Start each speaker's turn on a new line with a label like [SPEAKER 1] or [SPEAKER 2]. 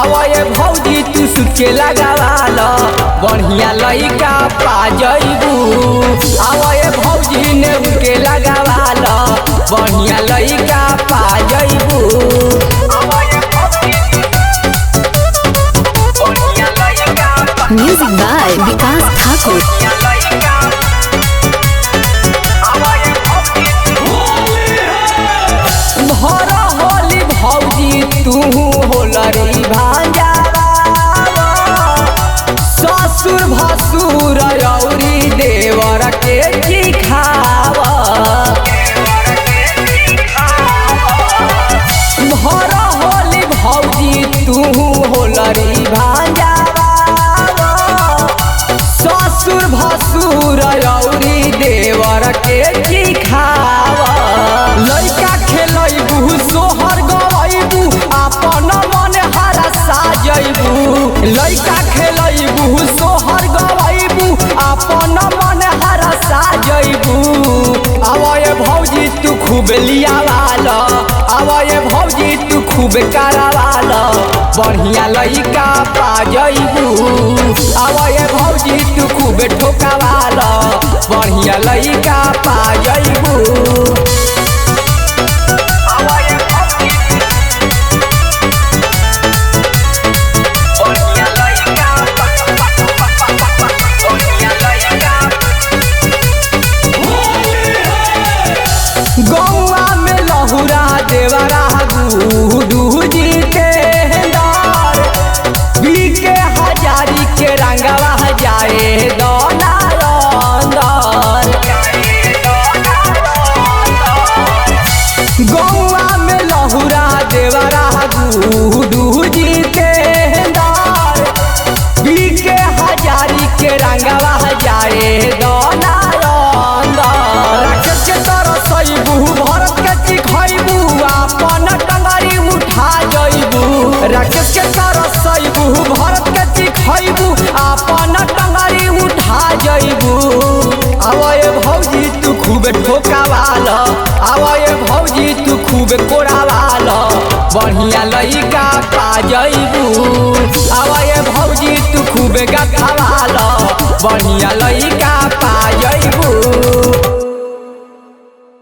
[SPEAKER 1] आवे भौजी तू सुखे लगावाल बढ़िया लइका पा जइबू। आवे भौजी ने उनके लगावाल बढ़िया लइका पा जइबू।
[SPEAKER 2] म्यूजिक बाय विकास ठाकुर।
[SPEAKER 1] भरा होली भौजी तू होलरी भांजावा ससुर भसुर औरी देवर के चिखावा। भरा होली भौजी तू होलरी भांजावा ससुर भसुर औरी देवर के चिखावा। लइका खेलैबू सोहर गवैबू आपन मन हरसा जइबू। लइका खेलैबू सोहर गवैबू आपन मन हरसा जइबू। आवे भौजी तू खूब लियावाल आवे भौजी तू खूब करावाल बढ़िया लइका पा जइबू। आवे भौजी तू खूब ठोकावाल बढ़िया लइका पा जइबू। गौआ में लहुरा देवरा गुडू जी के दर बीके हजारी के रंगवा जाए दौलार अंदर। गौआ में लहुरा देवरा गुडू जी के दर बीके हजारी के रंगवा जाए दौलार अंदर। राक्षस के तरह सईबू भरत के चिखैबू आपन टंगरी उठा जइबू। राक्षस के तरह सईबू भरत के चिखैबू आपन टंगरी उठा जइबू। आवे भौजी तू खूब ठोकावाल आवे भौजी तू खूब कोरावाल बढ़िया लइका पा जइबू। आवे भौजी तू खूब गथावाल बढ़िया लइका